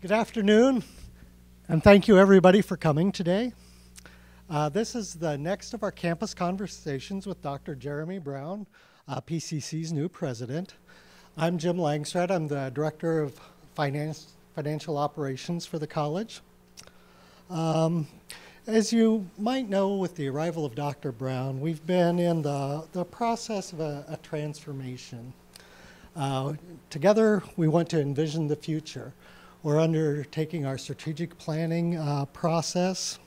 Good afternoon, and thank you everybody for coming today. This is the next of our campus conversations with Dr. Jeremy Brown, PCC's new president. I'm Jim Langstraat. I'm the Director of Financial Operations for the college. As you might know, with the arrival of Dr. Brown, we've been in the process of a transformation. Together, we want to envision the future. We're undertaking our strategic planning process,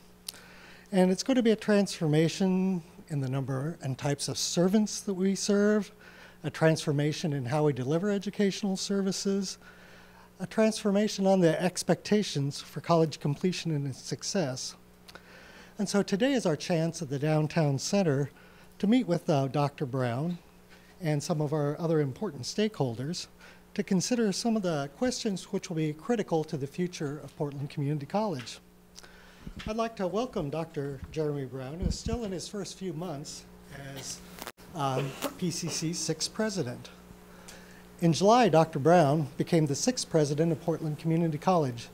and it's going to be a transformation in the number and types of servants that we serve, a transformation in how we deliver educational services, a transformation on the expectations for college completion and its success. And so today is our chance at the downtown center to meet with Dr. Brown and some of our other important stakeholders to consider some of the questions which will be critical to the future of Portland Community College. I'd like to welcome Dr. Jeremy Brown, who is still in his first few months as PCC's sixth president. In July, Dr. Brown became the sixth president of Portland Community College.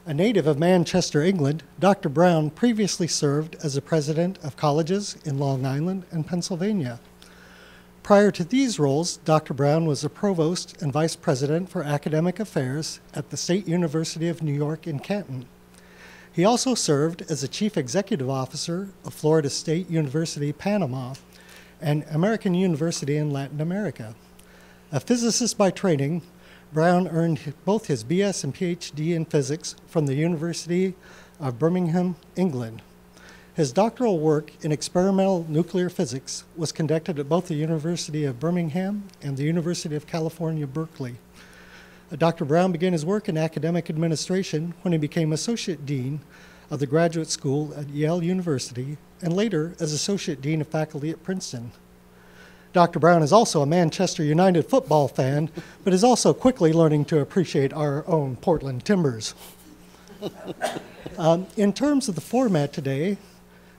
A native of Manchester, England, Dr. Brown previously served as the president of colleges in Long Island and Pennsylvania. Prior to these roles, Dr. Brown was a provost and vice president for academic affairs at the State University of New York in Canton. He also served as the chief executive officer of Florida State University, Panama, and American University in Latin America. A physicist by training, Brown earned both his BS and PhD in physics from the University of Birmingham, England. His doctoral work in experimental nuclear physics was conducted at both the University of Birmingham and the University of California, Berkeley. Dr. Brown began his work in academic administration when he became Associate Dean of the Graduate School at Yale University and later as Associate Dean of Faculty at Princeton. Dr. Brown is also a Manchester United football fan, but is also quickly learning to appreciate our own Portland Timbers. In terms of the format today,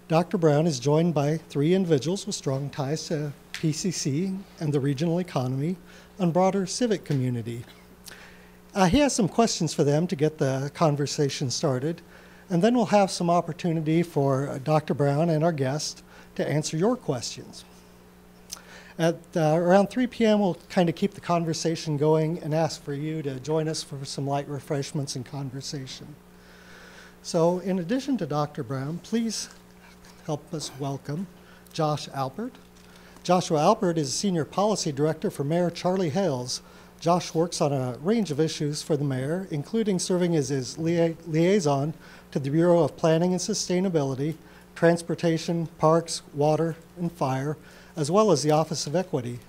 Dr. Brown is joined by three individuals with strong ties to PCC and the regional economy and broader civic community. He has some questions for them to get the conversation started, and then we'll have some opportunity for Dr. Brown and our guest to answer your questions. At around 3 p.m., we'll kind of keep the conversation going and ask for you to join us for some light refreshments and conversation. So in addition to Dr. Brown, please help us welcome Josh Alpert. Joshua Alpert is Senior Policy Director for Mayor Charlie Hales. Josh works on a range of issues for the mayor, including serving as his liaison to the Bureau of Planning and Sustainability, Transportation, Parks, Water, and Fire, as well as the Office of Equity.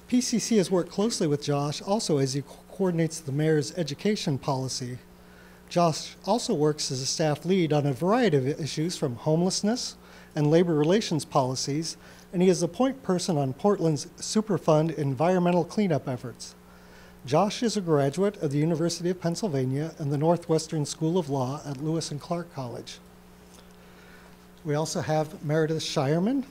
PCC has worked closely with Josh also as he coordinates the mayor's education policy. Josh also works as a staff lead on a variety of issues from homelessness and labor relations policies, and he is the point person on Portland's Superfund environmental cleanup efforts. Josh is a graduate of the University of Pennsylvania and the Northwestern School of Law at Lewis and Clark College. We also have Meredith Scheuermann.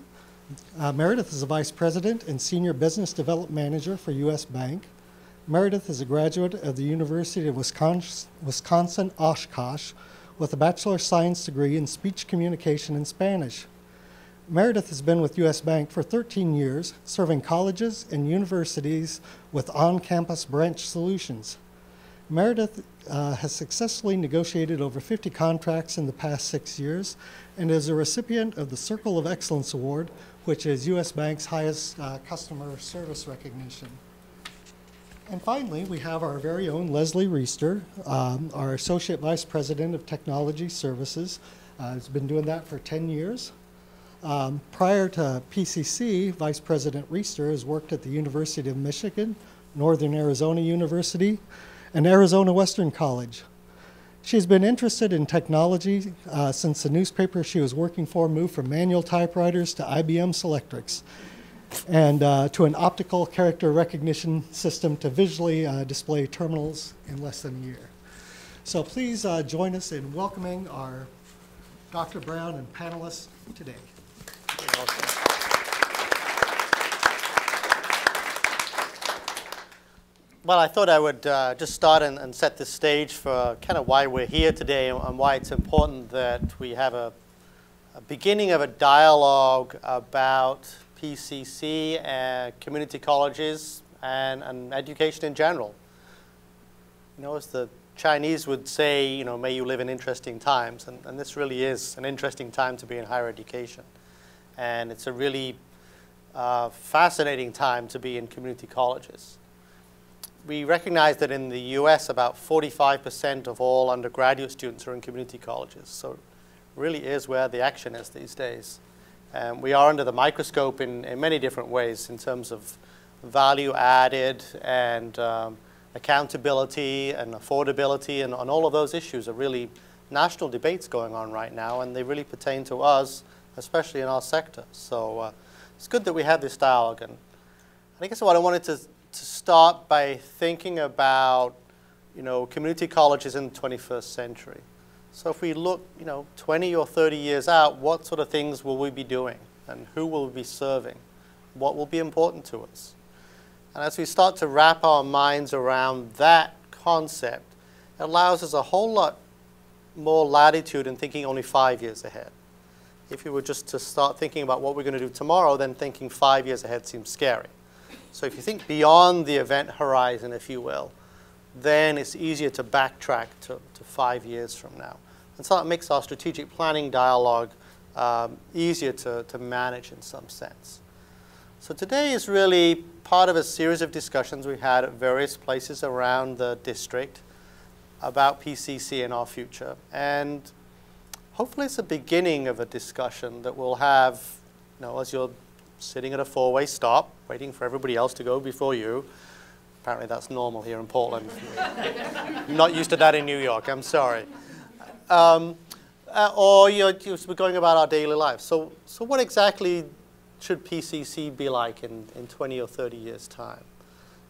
Meredith is a vice president and senior business development manager for U.S. Bank. Meredith is a graduate of the University of Wisconsin Oshkosh with a Bachelor of Science degree in speech communication and Spanish. Meredith has been with U.S. Bank for 13 years, serving colleges and universities with on-campus branch solutions. Meredith has successfully negotiated over 50 contracts in the past 6 years and is a recipient of the Circle of Excellence Award, which is U.S. Bank's highest customer service recognition. And finally, we have our very own Leslie Riester, our Associate Vice President of Technology Services. Has been doing that for 10 years. Prior to PCC, Vice President Riester has worked at the University of Michigan, Northern Arizona University, and Arizona Western College. She's been interested in technology since the newspaper she was working for moved from manual typewriters to IBM Selectrics, and to an optical character recognition system to visually display terminals in less than a year. So please join us in welcoming our Dr. Brown and panelists today. Well, I thought I would just start and set the stage for kind of why we're here today and why it's important that we have a beginning of a dialogue about PCC and community colleges and education in general. You know, as the Chinese would say, you know, may you live in interesting times, and this really is an interesting time to be in higher education. And it's a really fascinating time to be in community colleges. We recognize that in the US, about 45% of all undergraduate students are in community colleges. So it really is where the action is these days. And we are under the microscope in many different ways in terms of value added and accountability and affordability, and all of those issues are really national debates going on right now, and they really pertain to us, especially in our sector. So it's good that we have this dialogue. And I guess what I wanted to start by thinking about, you know, community colleges in the 21st century. So if we look, you know, 20 or 30 years out, what sort of things will we be doing? And who will we be serving? What will be important to us? And as we start to wrap our minds around that concept, it allows us a whole lot more latitude in thinking only 5 years ahead. If we were just to start thinking about what we're going to do tomorrow, then thinking 5 years ahead seems scary. So if you think beyond the event horizon, if you will, then it's easier to backtrack to 5 years from now. And so that makes our strategic planning dialogue easier to manage in some sense. So today is really part of a series of discussions we had at various places around the district about PCC and our future. And hopefully it's the beginning of a discussion that we'll have, you know, as you're sitting at a four-way stop, waiting for everybody else to go before you. Apparently that's normal here in Portland. I'm not used to that in New York, I'm sorry. Or we're going about our daily lives. So what exactly should PCC be like in 20 or 30 years' time?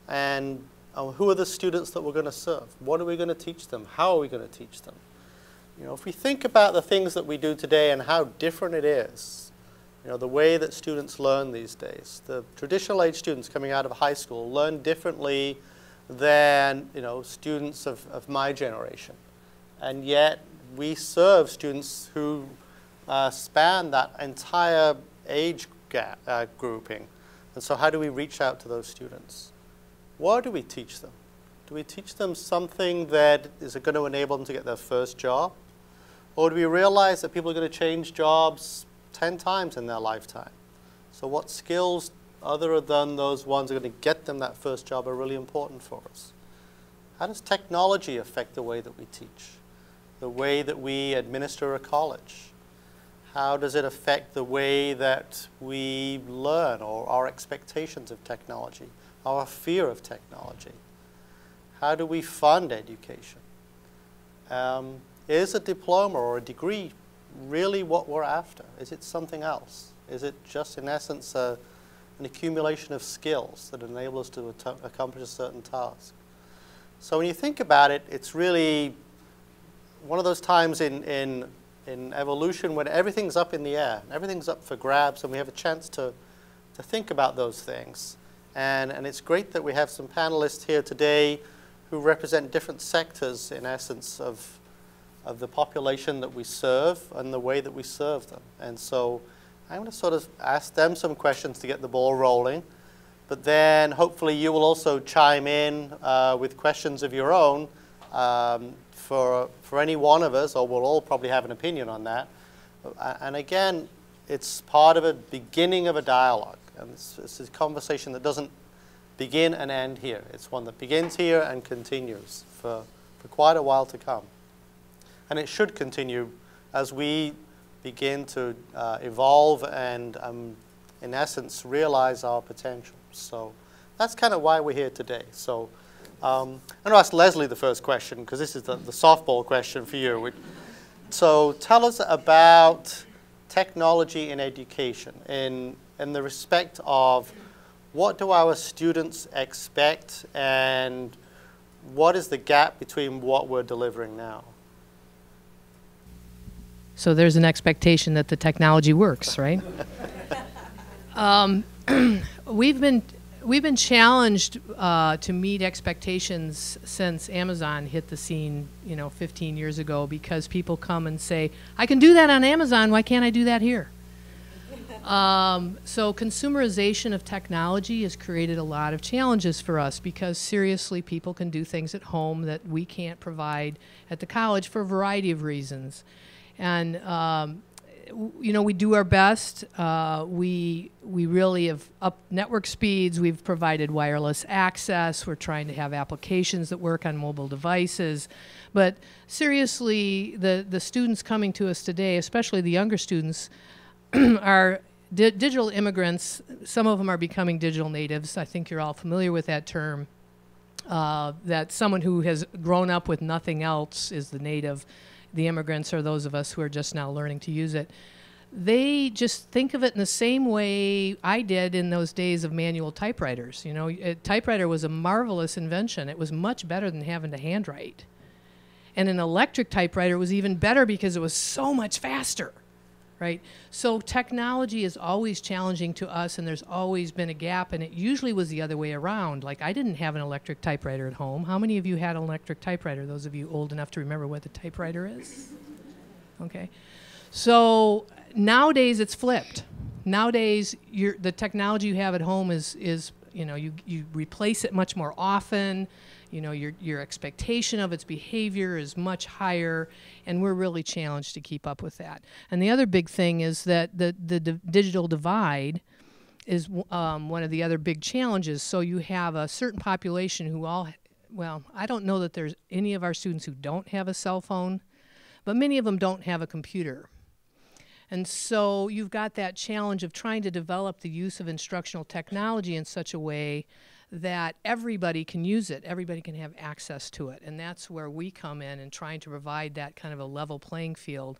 And who are the students that we're going to serve? What are we going to teach them? How are we going to teach them? You know, if we think about the things that we do today and how different it is, you know, the way that students learn these days, the traditional age students coming out of high school learn differently than, you know, students of my generation. And yet we serve students who span that entire age grouping. And so how do we reach out to those students? What do we teach them? Do we teach them something that is going to enable them to get their first job? Or do we realize that people are going to change jobs 10 times in their lifetime? So what skills other than those ones that are going to get them that first job are really important for us? How does technology affect the way that we teach? The way that we administer a college? How does it affect the way that we learn, or our expectations of technology, our fear of technology? How do we fund education? Is a diploma or a degree really what we're after? Is it something else? Is it just, in essence, an accumulation of skills that enable us to accomplish a certain task? So when you think about it, it's really one of those times in evolution when everything's up in the air, everything's up for grabs, and we have a chance to think about those things. And it's great that we have some panelists here today who represent different sectors, in essence, of the population that we serve and the way that we serve them. And so I'm going to sort of ask them some questions to get the ball rolling, but then hopefully you will also chime in with questions of your own for any one of us, or we'll all probably have an opinion on that. And again, it's part of a beginning of a dialogue. And it's a conversation that doesn't begin and end here. It's one that begins here and continues for quite a while to come. And it should continue as we begin to evolve and, in essence, realize our potential. So that's kind of why we're here today. So I'm going to ask Leslie the first question, because this is the softball question for you. So tell us about technology in education in the respect of what do our students expect and what is the gap between what we're delivering now? So there's an expectation that the technology works, right? We've we've been challenged to meet expectations since Amazon hit the scene, 15 years ago, because people come and say, I can do that on Amazon, why can't I do that here? So consumerization of technology has created a lot of challenges for us, because seriously, people can do things at home that we can't provide at the college for a variety of reasons. And we do our best. We really have upped network speeds. We've provided wireless access. We're trying to have applications that work on mobile devices. But seriously, the students coming to us today, especially the younger students, are digital immigrants. Some of them are becoming digital natives. I think you're all familiar with that term. That someone who has grown up with nothing else is the native. The immigrants are those of us who are just now learning to use it. They just think of it in the same way I did in those days of manual typewriters. A typewriter was a marvelous invention. It was much better than having to handwrite. And an electric typewriter was even better because it was so much faster, right? So technology is always challenging to us, and there's always been a gap, and it usually was the other way around. Like, I didn't have an electric typewriter at home. How many of you had an electric typewriter, those of you old enough to remember what the typewriter is? Okay. So nowadays it's flipped. Nowadays the technology you have at home is you replace it much more often. Your expectation of its behavior is much higher, and we're really challenged to keep up with that. And the other big thing is that the digital divide is one of the other big challenges. So you have a certain population who I don't know that there's any of our students who don't have a cell phone, but many of them don't have a computer. And so you've got that challenge of trying to develop the use of instructional technology in such a way that everybody can use it, everybody can have access to it. And that's where we come in and trying to provide that kind of a level playing field.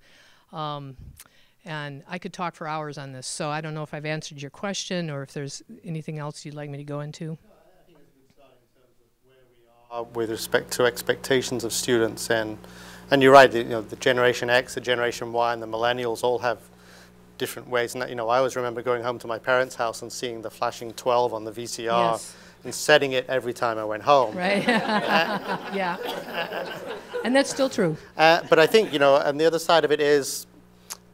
And I could talk for hours on this, so I don't know if I've answered your question or if there's anything else you'd like me to go into. I think it's a good start in terms of where we are with respect to expectations of students. And you're right, the Generation X, the Generation Y, and the Millennials all have different ways. And I always remember going home to my parents' house and seeing the flashing 12 on the VCR. Yes. And setting it every time I went home. Right. Yeah. And that's still true. But I think, and the other side of it is,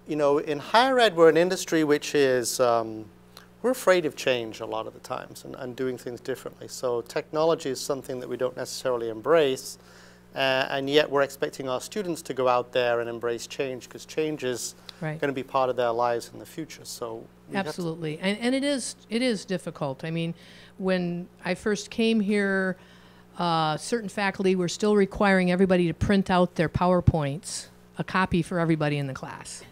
in higher ed, we're an industry which is, we're afraid of change a lot of the times and doing things differently. So technology is something that we don't necessarily embrace, and yet we're expecting our students to go out there and embrace change, because change is going to be part of their lives in the future. So absolutely. And it is difficult. I mean, when I first came here, certain faculty were still requiring everybody to print out their PowerPoints, a copy for everybody in the class,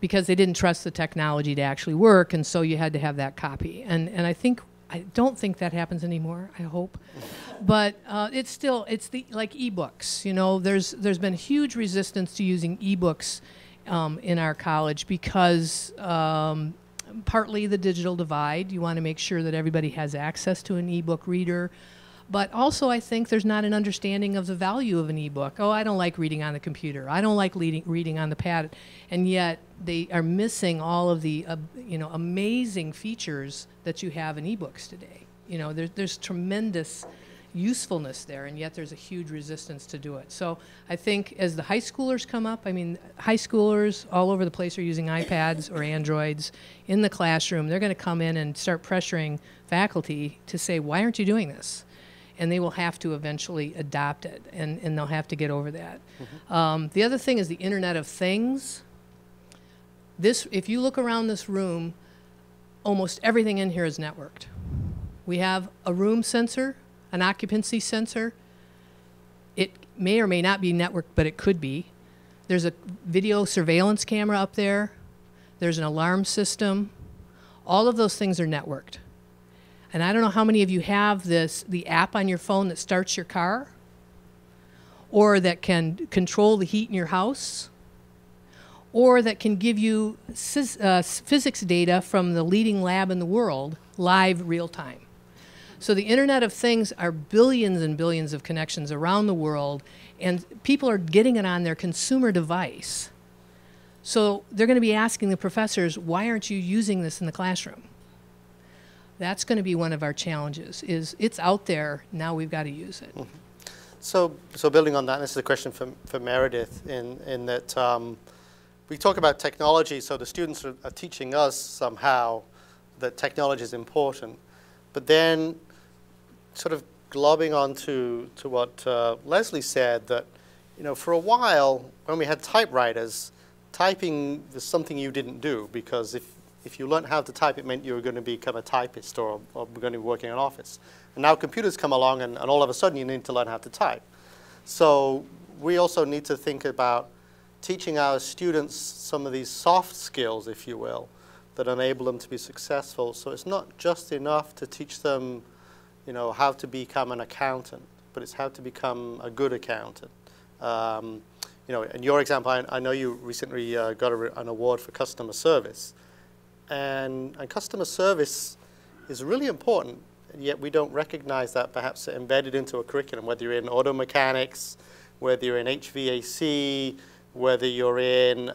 because they didn't trust the technology to actually work, and so you had to have that copy. And I don't think that happens anymore, I hope. But it's like ebooks. There's been huge resistance to using ebooks in our college because partly the digital divide. You want to make sure that everybody has access to an ebook reader. But also I think there's not an understanding of the value of an ebook. Oh, I don't like reading on the computer. I don't like reading on the pad. And yet they are missing all of the amazing features that you have in ebooks today. There's tremendous usefulness there, and yet there's a huge resistance to do it. So I think as the high schoolers come up, high schoolers all over the place are using iPads or Androids in the classroom. They're going to come in and start pressuring faculty to say, why aren't you doing this? And they will have to eventually adopt it, and they'll have to get over that. Mm-hmm. The other thing is the Internet of Things. If you look around this room, almost everything in here is networked. We have a room sensor, an occupancy sensor. It may or may not be networked, but it could be. There's a video surveillance camera up there. There's an alarm system. All of those things are networked. And I don't know how many of you have the app on your phone that starts your car, or that can control the heat in your house, or that can give you physics data from the leading lab in the world live real time. So the Internet of Things are billions and billions of connections around the world, and people are getting it on their consumer device. So they're going to be asking the professors, why aren't you using this in the classroom? That's going to be one of our challenges, is it's out there, now we've got to use it. Mm-hmm. So building on that, this is a question for Meredith, in that we talk about technology, so the students are teaching us somehow that technology is important, but then sort of globbing on to what Leslie said, that for a while when we had typewriters, typing was something you didn't do, because if you learned how to type, it meant you were going to become a typist or were going to be working in an office. And now computers come along, and all of a sudden you need to learn how to type. So we also need to think about teaching our students some of these soft skills, if you will, that enable them to be successful. So it's not just enough to teach them, how to become an accountant, but it's how to become a good accountant. In your example, I know you recently got an award for customer service. And customer service is really important, and yet we don't recognize that perhaps embedded into a curriculum, whether you're in auto mechanics, whether you're in HVAC, whether you're in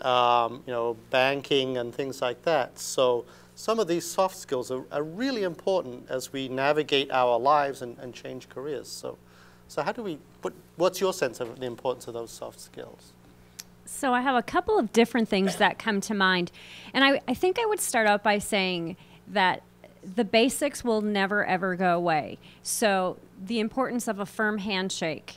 banking and things like that. So some of these soft skills are really important as we navigate our lives and change careers. So how do we what's your sense of the importance of those soft skills? So I have a couple of different things that come to mind. And I think I would start out by saying that the basics will never, ever go away. So the importance of a firm handshake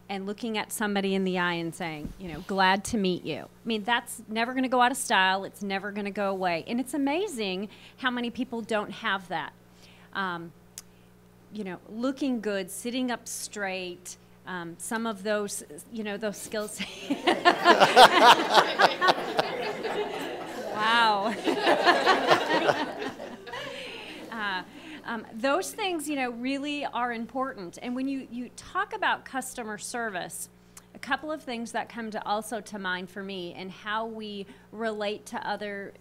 and looking at somebody in the eye and saying, glad to meet you. I mean, that's never going to go out of style. It's never going to go away. And it's amazing how many people don't have that. Looking good, sitting up straight, some of those, those skills. Wow. Those things, really are important. And when you talk about customer service, a couple of things that come to mind for me and how we relate to other,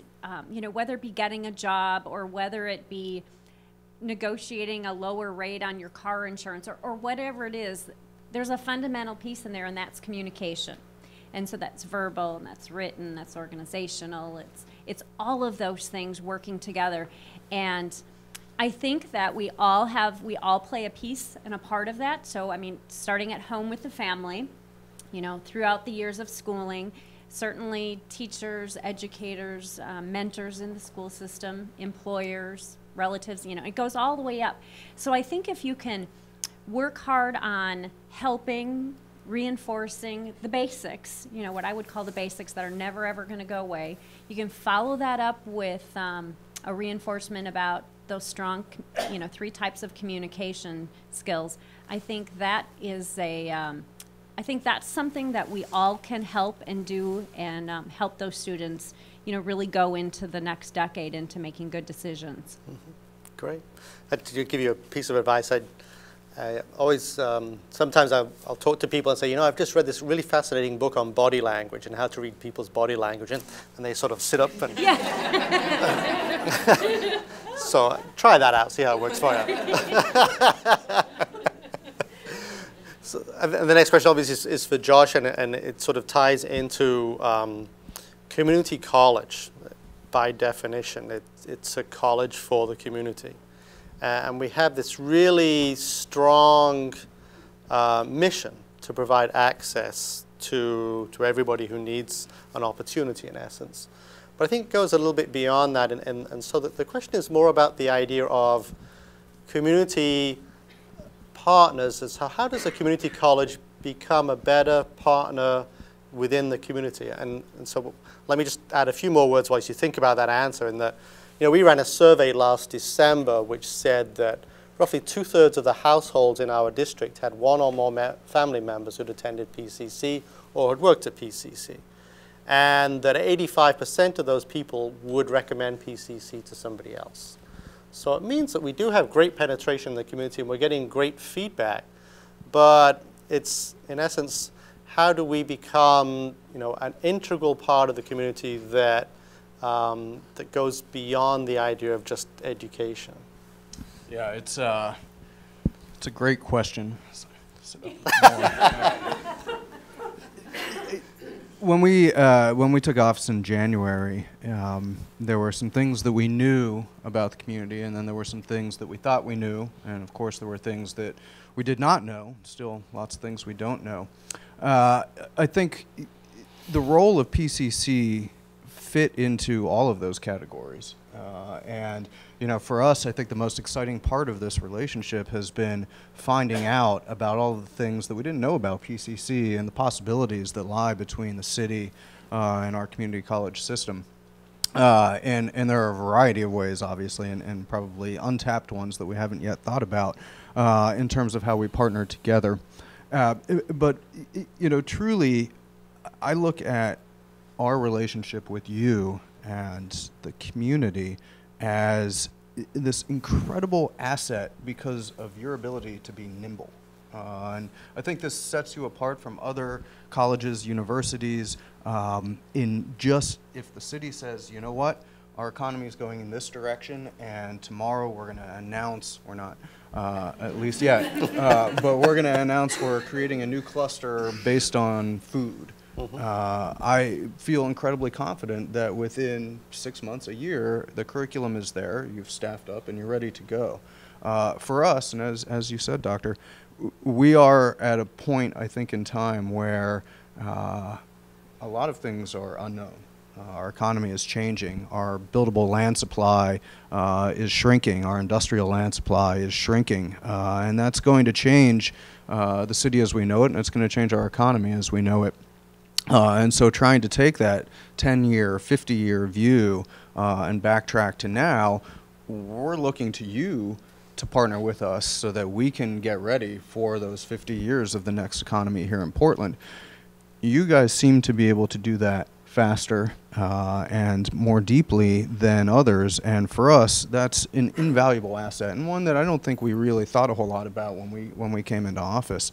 whether it be getting a job or whether it be negotiating a lower rate on your car insurance or whatever it is, there's a fundamental piece in there, and that's communication. And so that's verbal, and that's written, that's organizational. It's all of those things working together. And I think that we all play a piece and a part of that. So, I mean, starting at home with the family, throughout the years of schooling, certainly teachers, educators, mentors in the school system, employers, relatives, it goes all the way up. So I think if you can work hard on helping, reinforcing the basics, what I would call the basics that are never, ever going to go away. You can follow that up with a reinforcement about those strong, 3 types of communication skills. I think that is I think that's something that we all can help and do and help those students, really go into the next decade into making good decisions. Mm-hmm. Great. To give you a piece of advice, I always, sometimes I'll talk to people and say, I've just read this really fascinating book on body language and how to read people's body language, and they sort of sit up and... Yeah. So try that out, see how it works for you. So, and the next question obviously is for Josh, and it sort of ties into community college. By definition, it's a college for the community. And we have this really strong mission to provide access to everybody who needs an opportunity, in essence. But I think it goes a little bit beyond that, and so that the question is more about the idea of community partners. As how does a community college become a better partner within the community? And so let me just add a few more words while you think about that answer, in that we ran a survey last December which said that roughly 2/3 of the households in our district had one or more family members who'd attended PCC or had worked at PCC. And that 85% of those people would recommend PCC to somebody else. So it means that we do have great penetration in the community and we're getting great feedback. But it's, in essence, how do we become an integral part of the community that that goes beyond the idea of just education? Yeah, it's a great question. when we took office in January, there were some things that we knew about the community, and then there were some things that we thought we knew, and of course there were things that we did not know. Still, lots of things we don't know. I think the role of PCC fit into all of those categories, and for us, I think the most exciting part of this relationship has been finding out about all of the things that we didn't know about PCC and the possibilities that lie between the city and our community college system. And there are a variety of ways, obviously, and probably untapped ones that we haven't yet thought about in terms of how we partner together. But truly, I look at our relationship with you and the community as this incredible asset because of your ability to be nimble. And I think this sets you apart from other colleges, universities, in just if the city says, you know what, our economy is going in this direction, and tomorrow we're going to announce, we're not at least yet, but we're going to announce we're creating a new cluster based on food. I feel incredibly confident that within 6 months, a year, the curriculum is there, you've staffed up, and you're ready to go. For us, and as you said, Doctor, we are at a point, I think, in time where a lot of things are unknown. Our economy is changing. Our buildable land supply is shrinking. Our industrial land supply is shrinking. And that's going to change the city as we know it, and it's going to change our economy as we know it. And so trying to take that 10-year, 50-year view and backtrack to now, we're looking to you to partner with us so that we can get ready for those 50 years of the next economy here in Portland. You guys seem to be able to do that faster and more deeply than others, and for us, that's an invaluable asset, and one that I don't think we really thought a whole lot about when we came into office.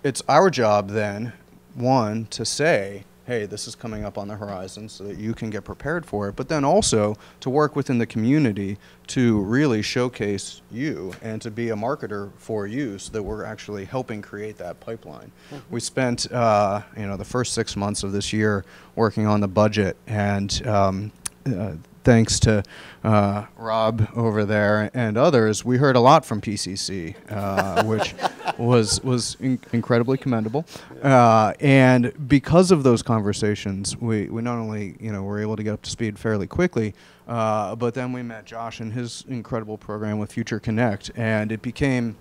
It's our job then, one, to say, hey, this is coming up on the horizon so that you can get prepared for it, but then also to work within the community to really showcase you and to be a marketer for you so that we're actually helping create that pipeline. We spent the first 6 months of this year working on the budget, and thanks to Rob over there and others, we heard a lot from PCC, which was incredibly commendable. And because of those conversations, we not only were able to get up to speed fairly quickly, but then we met Josh and his incredible program with Future Connect, and it became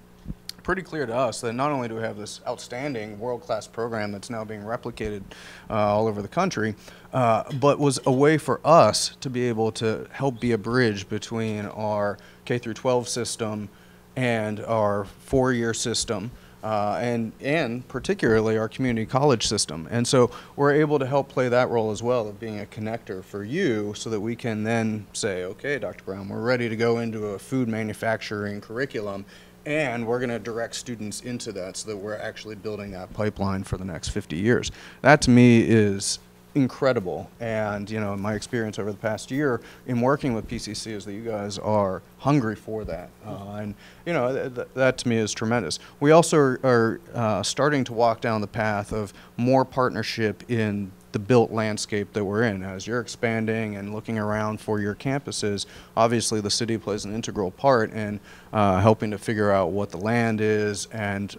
pretty clear to us that not only do we have this outstanding world-class program that's now being replicated all over the country, but was a way for us to be able to help be a bridge between our K-12 system and our four-year system, and particularly our community college system. And so we're able to help play that role as well of being a connector for you so that we can then say, okay, Dr. Brown, we're ready to go into a food manufacturing curriculum, and we're going to direct students into that so that we're actually building that pipeline for the next 50 years. That to me is incredible, and my experience over the past year in working with PCC is that you guys are hungry for that, and that to me is tremendous. We also are starting to walk down the path of more partnership in the built landscape that we're in. As you're expanding and looking around for your campuses, obviously the city plays an integral part in helping to figure out what the land is and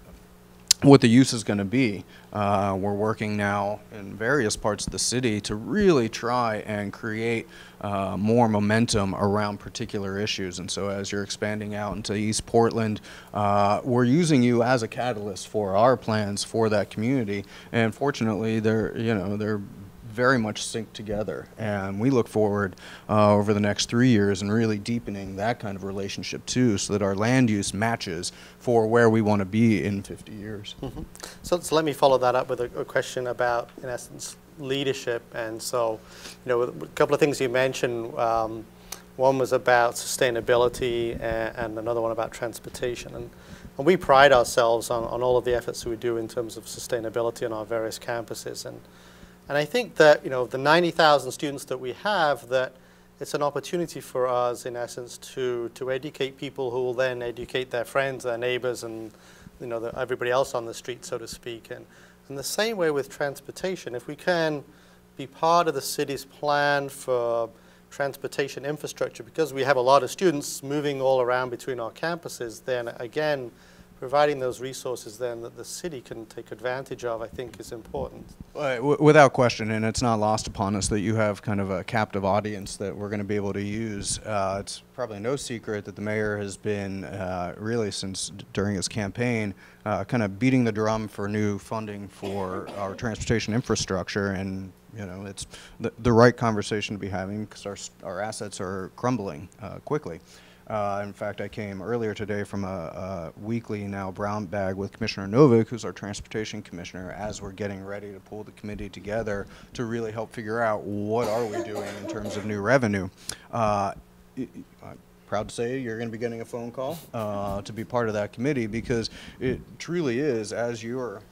what the use is going to be. We're working now in various parts of the city to really try and create more momentum around particular issues. And so as you're expanding out into East Portland, we're using you as a catalyst for our plans for that community. And fortunately, they're very much synced together, and we look forward over the next 3 years and really deepening that kind of relationship too, so that our land use matches for where we want to be in 50 years. So let me follow that up with a question about, in essence, leadership. And so, a couple of things you mentioned. One was about sustainability, and another one about transportation. And we pride ourselves on all of the efforts that we do in terms of sustainability on our various campuses. And I think that, the 90,000 students that we have, that it's an opportunity for us, in essence, to educate people who will then educate their friends, their neighbors, and, everybody else on the street, so to speak. In the same way with transportation, if we can be part of the city's plan for transportation infrastructure, because we have a lot of students moving all around between our campuses, then again, providing those resources then that the city can take advantage of, I think, is important. Without question, and it's not lost upon us that you have kind of a captive audience that we're going to be able to use. It's probably no secret that the mayor has been, really since during his campaign, kind of beating the drum for new funding for our transportation infrastructure, and it's the right conversation to be having because our assets are crumbling quickly. In fact, I came earlier today from a weekly now brown bag with Commissioner Novick, who's our transportation commissioner, as we're getting ready to pull the committee together to really help figure out what are we doing in terms of new revenue. I'm proud to say you're going to be getting a phone call to be part of that committee, because it truly is, as you're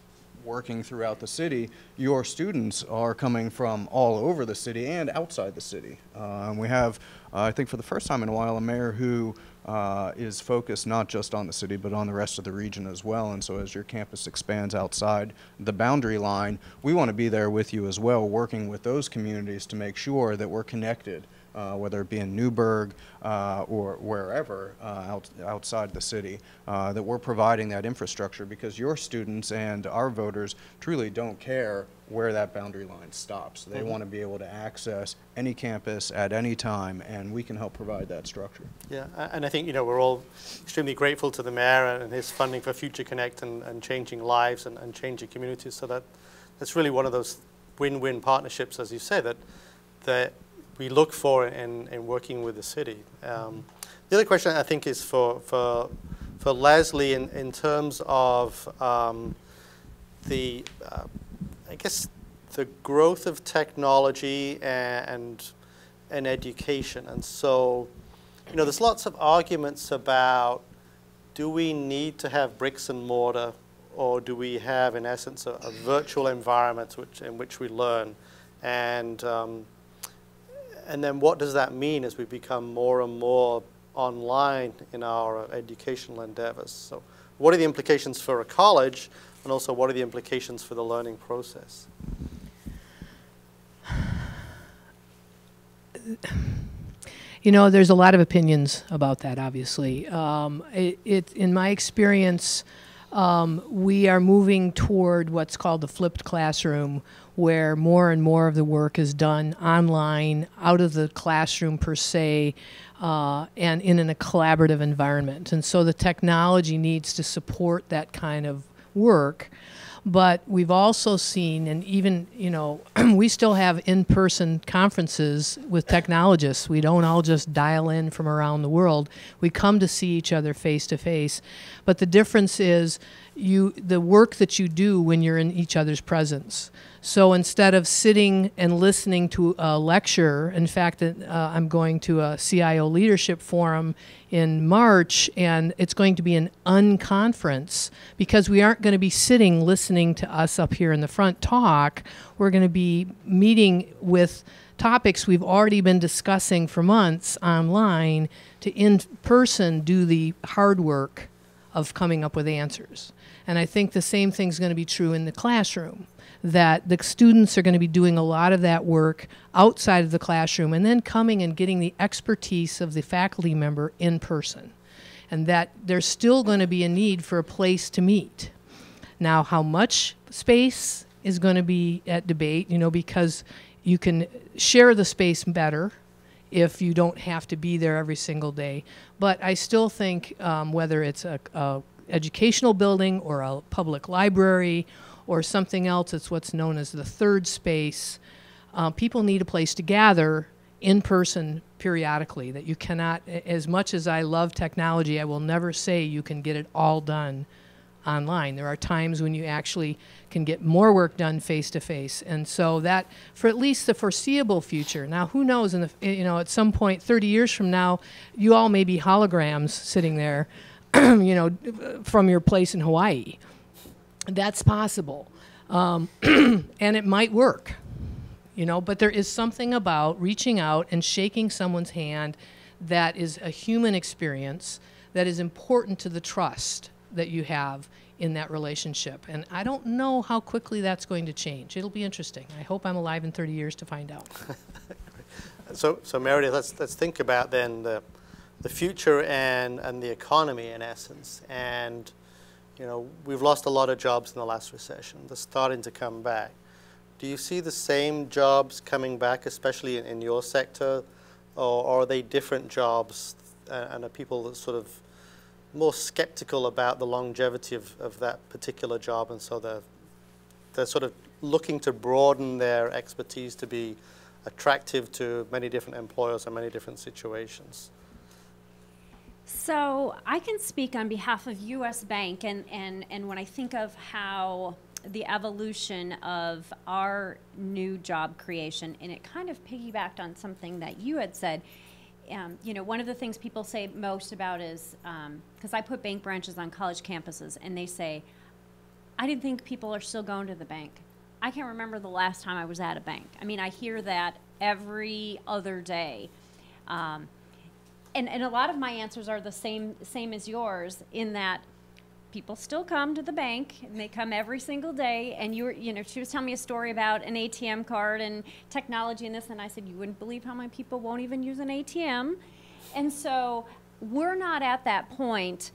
working throughout the city, your students are coming from all over the city and outside the city. And we have, I think for the first time in a while, a mayor who is focused not just on the city, but on the rest of the region as well. And so as your campus expands outside the boundary line, we want to be there with you as well, working with those communities to make sure that we're connected, whether it be in Newburgh or wherever outside the city, that we're providing that infrastructure, because your students and our voters truly don't care where that boundary line stops. They want to be able to access any campus at any time, and we can help provide that structure. Yeah, and I think we're all extremely grateful to the mayor and his funding for Future Connect and changing lives and changing communities. So that's really one of those win-win partnerships, as you say, that we look for in working with the city. The other question I think is for Leslie in terms of I guess the growth of technology and education. And so, there's lots of arguments about, do we need to have bricks and mortar, or do we have, in essence, a virtual environment in which we learn? And then what does that mean as we become more and more online in our educational endeavors? So what are the implications for a college, and also what are the implications for the learning process? There's a lot of opinions about that, obviously. In my experience, we are moving toward what's called the flipped classroom, where more and more of the work is done online, out of the classroom per se, and in a collaborative environment. And so the technology needs to support that kind of work. But we've also seen, and even, we still have in-person conferences with technologists. We don't all just dial in from around the world. We come to see each other face to face. But the difference is the work that you do when you're in each other's presence. So instead of sitting and listening to a lecture, in fact, I'm going to a CIO leadership forum in March, and it's going to be an unconference, because we aren't going to be sitting listening to us up here in the front talk. We're going to be meeting with topics we've already been discussing for months online to in person do the hard work of coming up with answers. And I think the same thing's going to be true in the classroom, that the students are going to be doing a lot of that work outside of the classroom and then coming and getting the expertise of the faculty member in person. And that there's still going to be a need for a place to meet. Now, how much space is going to be at debate, because you can share the space better if you don't have to be there every single day. But I still think whether it's a educational building or a public library or something else, it's what's known as the third space, people need a place to gather in person periodically, that you cannot, as much as I love technology, I will never say you can get it all done online. There are times when you actually can get more work done face to face. And so that, for at least the foreseeable future, now who knows, at some point 30 years from now, you all may be holograms sitting there, from your place in Hawaii. That's possible. And it might work, but there is something about reaching out and shaking someone's hand that is a human experience that is important to the trust that you have in that relationship. And I don't know how quickly that's going to change. It'll be interesting. I hope I'm alive in 30 years to find out. So Meredith, let's think about then the future and the economy in essence. And you know, we've lost a lot of jobs in the last recession. They're starting to come back. Do you see the same jobs coming back, especially in your sector, or are they different jobs, and are people that sort of more skeptical about the longevity of that particular job, and so they're sort of looking to broaden their expertise to be attractive to many different employers and many different situations? So I can speak on behalf of U.S. Bank, and when I think of how the evolution of our new job creation, and it kind of piggybacked on something that you had said. You know, one of the things people say most about is, because I put bank branches on college campuses, and they say, I didn't think people are still going to the bank. I can't remember the last time I was at a bank. I mean, I hear that every other day. And a lot of my answers are the same as yours, in that people still come to the bank, and they come every single day. And you know, she was telling me a story about an ATM card and technology and this, and I said, you wouldn't believe how many people won't even use an ATM. And so we're not at that point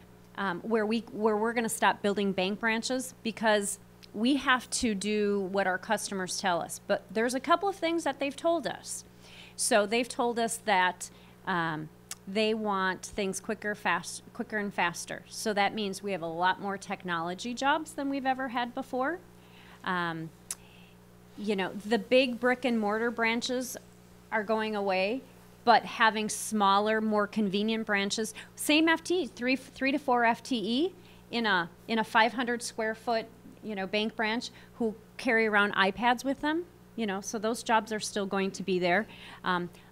where we're going to stop building bank branches, because we have to do what our customers tell us. But there's a couple of things that they've told us. So they've told us that they want things quicker and faster. So that means we have a lot more technology jobs than we've ever had before. You know, the big brick and mortar branches are going away, but having smaller, more convenient branches, same FTE, three to four FTE in a 500 square foot, you know, bank branch, who carry around iPads with them. You know, so those jobs are still going to be there.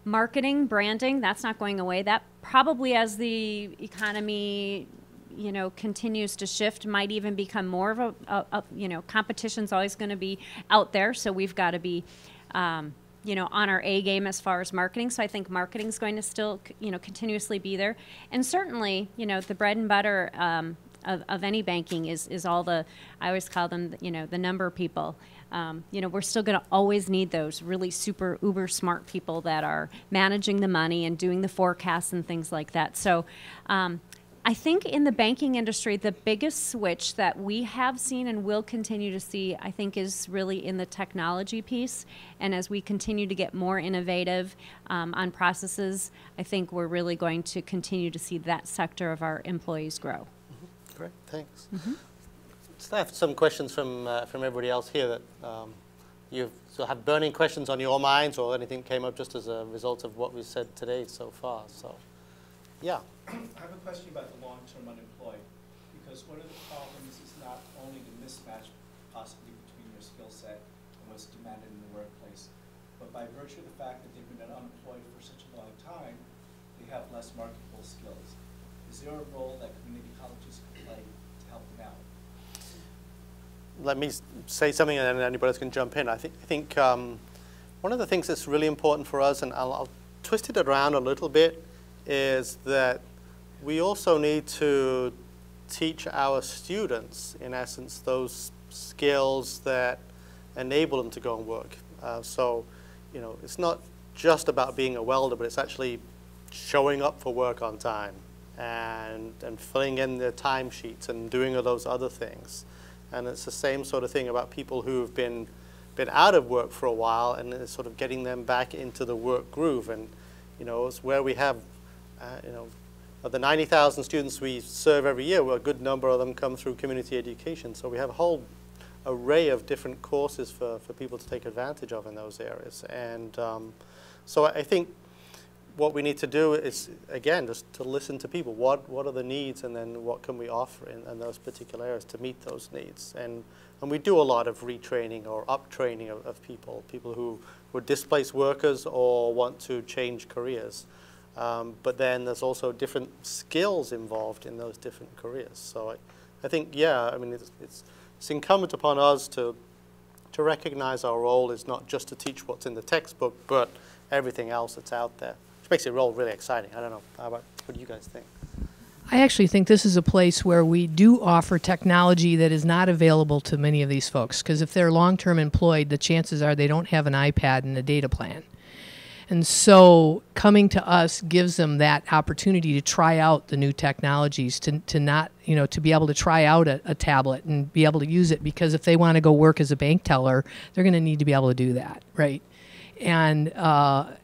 Marketing, branding, that's not going away. That probably, as the economy, you know, continues to shift, might even become more of a you know, competition's always going to be out there. So we've got to be, you know, on our A game as far as marketing. So I think marketing is going to still, you know, continuously be there. And certainly, you know, the bread and butter of any banking is all the, I always call them, you know, the number people. You know, we're still going to always need those really super uber smart people that are managing the money and doing the forecasts and things like that. So I think in the banking industry, the biggest switch that we have seen and will continue to see, I think, is really in the technology piece. And as we continue to get more innovative on processes, I think we're really going to continue to see that sector of our employees grow. Mm-hmm. Great, thanks. Mm-hmm. So I have some questions from everybody else here that you have burning questions on your minds, or anything came up just as a result of what we said today so far. So, yeah. I have a question about the long-term unemployed, because one of the problems is not only the mismatch possibly between your skill set and what's demanded in the workplace, but by virtue of the fact that they've been unemployed for such a long time, they have less marketable skills. Is there a role that community colleges can play to help them out? Let me say something, and then anybody else can jump in. I think one of the things that's really important for us, and I'll twist it around a little bit, is that we also need to teach our students, in essence, those skills that enable them to go and work. So, you know, it's not just about being a welder, but it's actually showing up for work on time and filling in their timesheets and doing all those other things. And it's the same sort of thing about people who've been out of work for a while, and it's sort of getting them back into the work groove. And, you know, it's where we have, you know, of the 90,000 students we serve every year, well, a good number of them come through community education. So we have a whole array of different courses for people to take advantage of in those areas. And so I think what we need to do is, again, just to listen to people. What are the needs, and then what can we offer in those particular areas to meet those needs? And we do a lot of retraining or uptraining of people who were displaced workers or want to change careers. But then there's also different skills involved in those different careers. So I think, yeah, I mean, it's incumbent upon us to recognize our role is not just to teach what's in the textbook, but everything else that's out there. Which makes it all really exciting. I don't know. What do you guys think? I actually think this is a place where we do offer technology that is not available to many of these folks, because if they're long-term employed, the chances are they don't have an iPad and a data plan. And so coming to us gives them that opportunity to try out the new technologies, to not, to be able to try out a tablet and be able to use it, because if they want to go work as a bank teller, they're going to need to be able to do that, right? And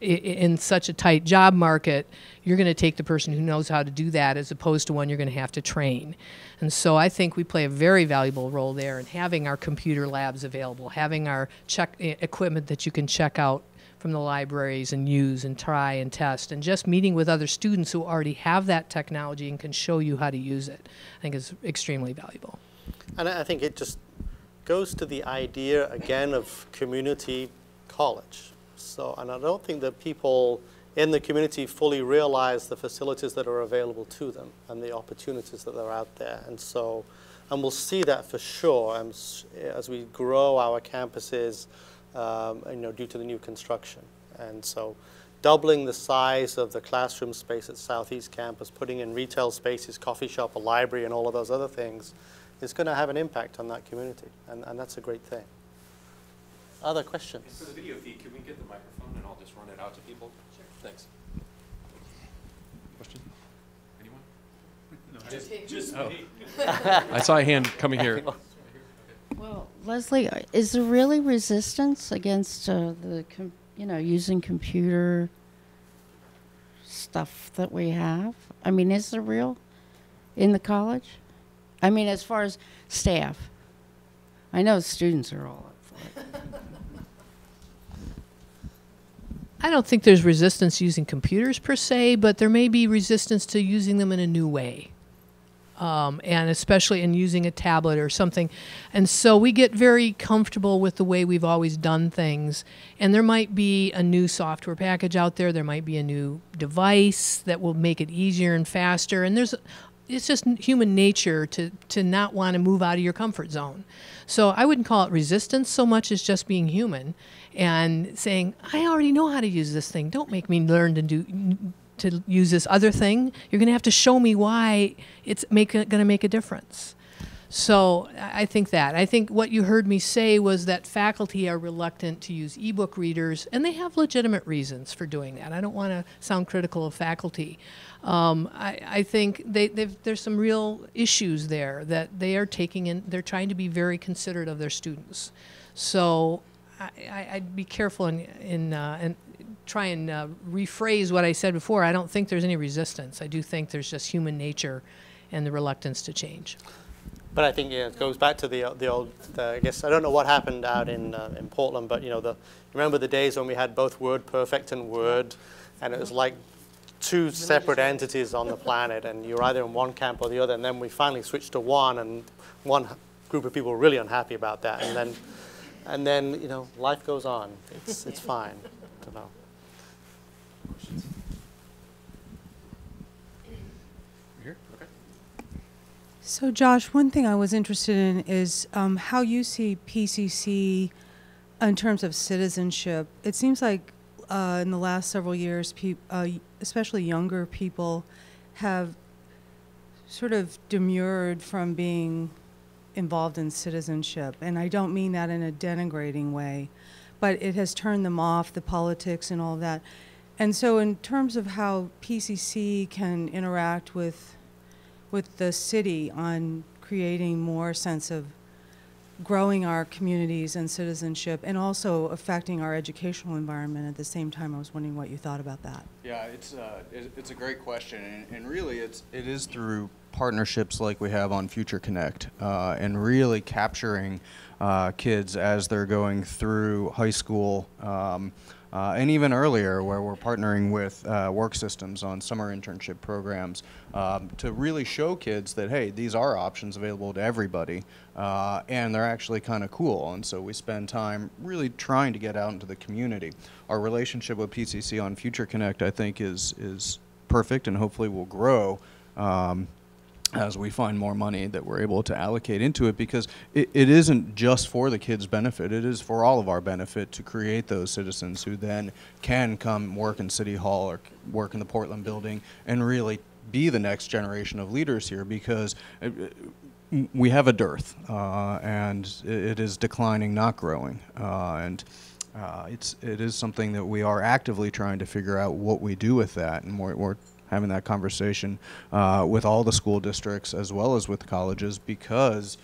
in such a tight job market, you're going to take the person who knows how to do that as opposed to one you're going to have to train. And so I think we play a very valuable role there in having our computer labs available, having our equipment that you can check out from the libraries and use and try and test, and just meeting with other students who already have that technology and can show you how to use it, I think is extremely valuable. And I think it just goes to the idea, again, of community college. So, and I don't think that people in the community fully realize the facilities that are available to them and the opportunities that are out there. And so, and we'll see that for sure as we grow our campuses, due to the new construction. And so doubling the size of the classroom space at Southeast Campus, putting in retail spaces, coffee shop, a library, and all of those other things is going to have an impact on that community. And that's a great thing. Other questions? And for the video feed, can we get the microphone and I'll just run it out to people? Sure. Thanks. Question? Anyone? No, just me. I saw a hand coming here. Well, Leslie, is there really resistance against using computer stuff that we have? I mean, is there real in the college? I mean, as far as staff. I know students are all up for it. I don't think there's resistance using computers per se, but there may be resistance to using them in a new way. And especially in using a tablet or something. And so we get very comfortable with the way we've always done things. And there might be a new software package out there. There might be a new device that will make it easier and faster. And it's just human nature to not want to move out of your comfort zone. So I wouldn't call it resistance so much as just being human and saying, I already know how to use this thing. Don't make me learn to use this other thing. You're going to have to show me why it's going to make a difference. So I think what you heard me say was that faculty are reluctant to use ebook readers, and they have legitimate reasons for doing that. I don't want to sound critical of faculty. I think there's some real issues there that they are taking in. They're trying to be very considerate of their students. So I'd be careful and try and rephrase what I said before. I don't think there's any resistance. I do think there's just human nature and the reluctance to change. But I think it goes back to the old. I guess I don't know what happened out in Portland, but remember the days when we had both WordPerfect and Word, and it was like two separate entities on the planet, and you're either in one camp or the other. And then we finally switched to one, and one group of people were really unhappy about that. And then life goes on. It's fine. I don't know. Questions? Here? Okay. So Josh, one thing I was interested in is how you see PCC in terms of citizenship. It seems like in the last several years, especially younger people, have sort of demurred from being involved in citizenship. And I don't mean that in a denigrating way, but it has turned them off, the politics and all that. And so in terms of how PCC can interact with the city on creating more sense of growing our communities and citizenship and also affecting our educational environment at the same time, I was wondering what you thought about that. Yeah, it's a great question, and really it is through partnerships like we have on Future Connect and really capturing kids as they're going through high school and even earlier, where we're partnering with work systems on summer internship programs to really show kids that, hey, these are options available to everybody, and they're actually kind of cool. And so we spend time really trying to get out into the community. Our relationship with PCC on Future Connect, I think, is perfect, and hopefully will grow as we find more money that we're able to allocate into it, because it isn't just for the kids' benefit, it is for all of our benefit to create those citizens who then can come work in City Hall or work in the Portland building and really be the next generation of leaders here, because we have a dearth, and it is declining, not growing. It is something that we are actively trying to figure out what we do with that, and we're having that conversation with all the school districts as well as with colleges, because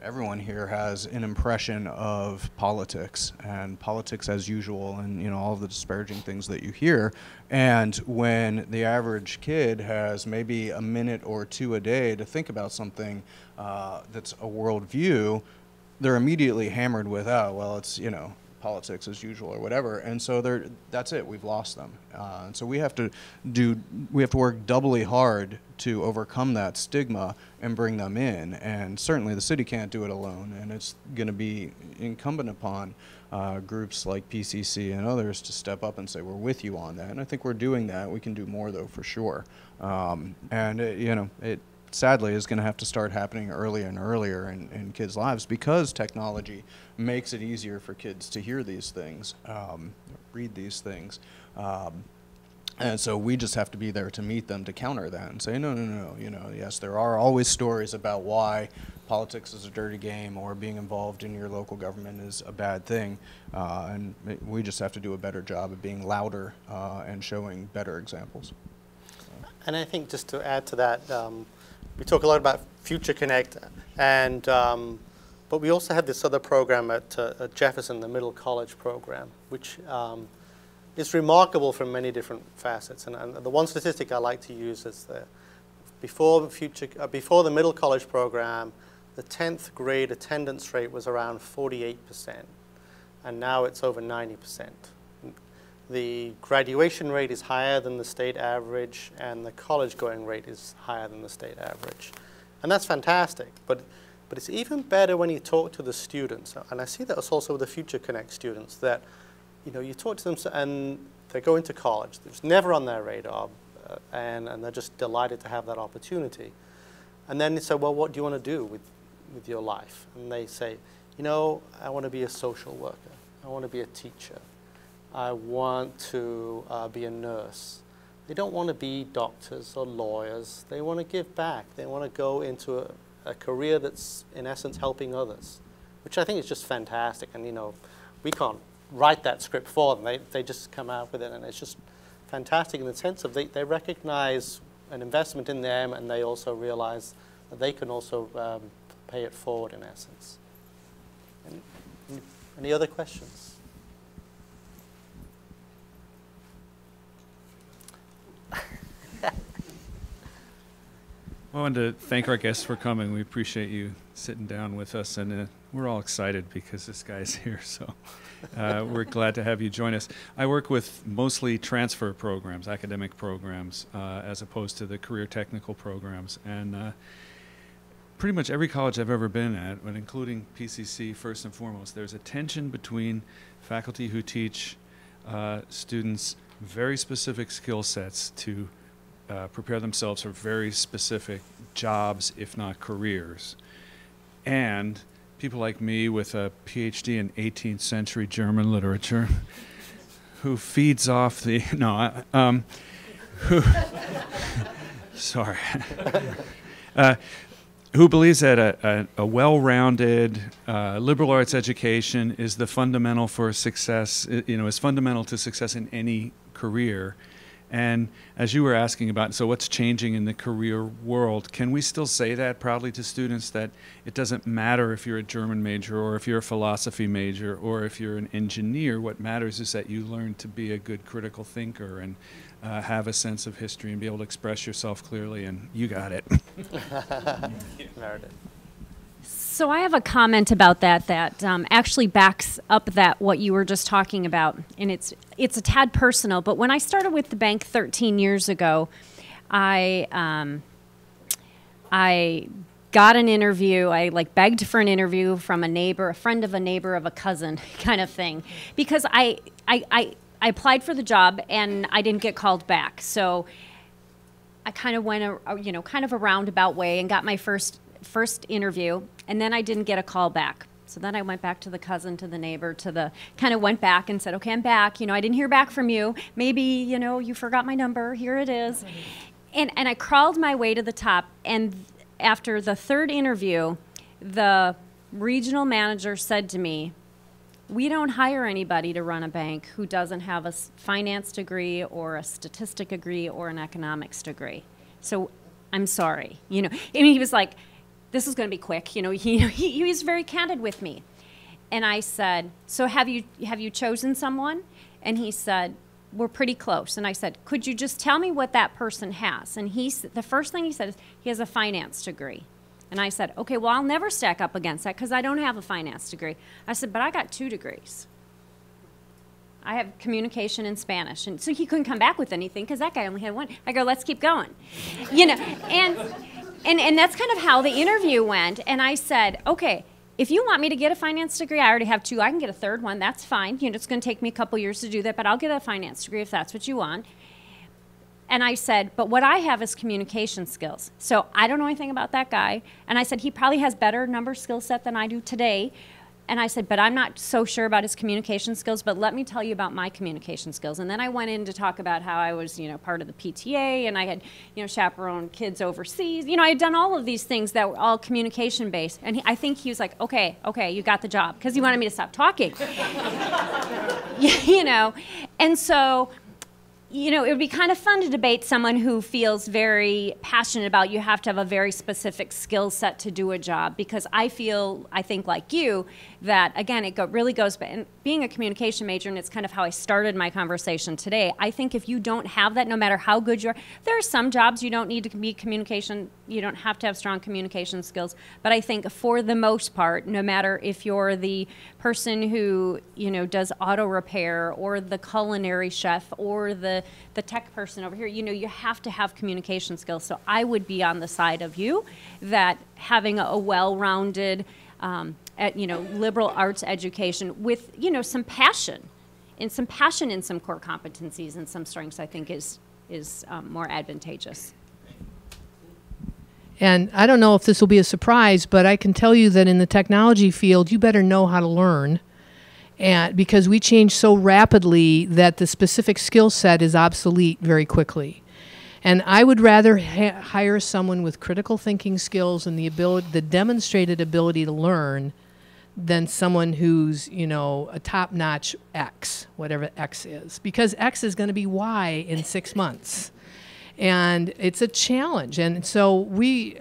everyone here has an impression of politics and politics as usual, and all of the disparaging things that you hear. And when the average kid has maybe a minute or two a day to think about something that's a worldview, they're immediately hammered with, oh, well, it's politics as usual or whatever, and so that's it. We've lost them, and so we have to work doubly hard to overcome that stigma and bring them in. And certainly the city can't do it alone, and it's going to be incumbent upon groups like PCC and others to step up and say, we're with you on that. And I think we're doing that. We can do more, though, for sure. And it sadly is going to have to start happening earlier and earlier in kids' lives, because technology makes it easier for kids to hear these things, read these things. And so we just have to be there to meet them, to counter that and say, no, yes, there are always stories about why politics is a dirty game or being involved in your local government is a bad thing. And we just have to do a better job of being louder and showing better examples. And I think just to add to that, we talk a lot about Future Connect, and but we also have this other program at Jefferson, the Middle College program, which is remarkable from many different facets. And the one statistic I like to use is that before the Middle College program, the 10th grade attendance rate was around 48%, and now it's over 90%. The graduation rate is higher than the state average, and the college going rate is higher than the state average. And that's fantastic, but it's even better when you talk to the students. And I see that also with the Future Connect students, that you talk to them and they're going to college. It's never on their radar, and they're just delighted to have that opportunity. And then you say, well, what do you want to do with your life? And they say, I want to be a social worker. I want to be a teacher. I want to be a nurse. They don't want to be doctors or lawyers. They want to give back. They want to go into a career that's, in essence, helping others, which I think is just fantastic. And, we can't write that script for them. They just come out with it, and it's just fantastic in the sense of they recognize an investment in them, and they also realize that they can also pay it forward, in essence. Any other questions? I wanted to thank our guests for coming. We appreciate you sitting down with us, and we're all excited because this guy's here, so we're glad to have you join us. I work with mostly transfer programs, academic programs, as opposed to the career technical programs, and pretty much every college I've ever been at, but including PCC first and foremost, there's a tension between faculty who teach students very specific skill sets to prepare themselves for very specific jobs, if not careers. And people like me with a PhD in 18th century German literature who feeds off the, sorry, who believes that a well-rounded liberal arts education is the fundamental for success, is fundamental to success in any career. And as you were asking about, so what's changing in the career world, can we still say that proudly to students, that it doesn't matter if you're a German major or if you're a philosophy major or if you're an engineer? What matters is that you learn to be a good critical thinker and have a sense of history and be able to express yourself clearly, and you got it. Meredith. So I have a comment about that actually backs up that what you were just talking about, and it's a tad personal. But when I started with the bank 13 years ago, I got an interview. I begged for an interview from a neighbor, a friend of a neighbor of a cousin, kind of thing, because I applied for the job and I didn't get called back. So I kind of went kind of a roundabout way and got my first interview, and then I didn't get a call back. So then I went back to the cousin, to the neighbor, kind of went back and said, okay, I'm back. I didn't hear back from you. Maybe, you forgot my number. Here it is. And I crawled my way to the top. And after the third interview, the regional manager said to me, we don't hire anybody to run a bank who doesn't have a finance degree or a statistic degree or an economics degree. So I'm sorry. And he was like, this is going to be quick. He was very candid with me. And I said, so have you chosen someone? And he said, we're pretty close. And I said, could you just tell me what that person has? And the first thing he said is, he has a finance degree. And I said, okay, well, I'll never stack up against that because I don't have a finance degree. I said, but I got 2 degrees. I have communication and Spanish. And so he couldn't come back with anything because that guy only had 1. I go, let's keep going. And that's kind of how the interview went. And I said, okay, if you want me to get a finance degree, I already have 2. I can get a third one. That's fine. It's going to take me a couple years to do that, but I'll get a finance degree if that's what you want. And I said, but what I have is communication skills. So I don't know anything about that guy. And I said, he probably has better number skill set than I do today. And I said, but I'm not so sure about his communication skills, but let me tell you about my communication skills. And then I went in to talk about how I was, part of the PTA, and I had, chaperoned kids overseas. I had done all of these things that were all communication based. And I think he was like, okay, you got the job, because he wanted me to stop talking. And so, it would be kind of fun to debate someone who feels very passionate about you have to have a very specific skill set to do a job, because I think like you, that again, it really goes back, and being a communication major, and it's kind of how I started my conversation today, I think if you don't have that, no matter how good you are, there are some jobs you don't need to be you don't have to have strong communication skills, but I think for the most part, no matter if you're the person who, does auto repair, or the culinary chef, or the tech person over here, you have to have communication skills. So I would be on the side of you that having a well-rounded, liberal arts education with, some passion in some core competencies and some strengths, I think is more advantageous. And I don't know if this will be a surprise, but I can tell you that in the technology field, you better know how to learn, and because we change so rapidly that the specific skill set is obsolete very quickly. And I would rather hire someone with critical thinking skills and the demonstrated ability to learn than someone who's, a top-notch X, whatever X is, because X is going to be Y in 6 months. And it's a challenge. And so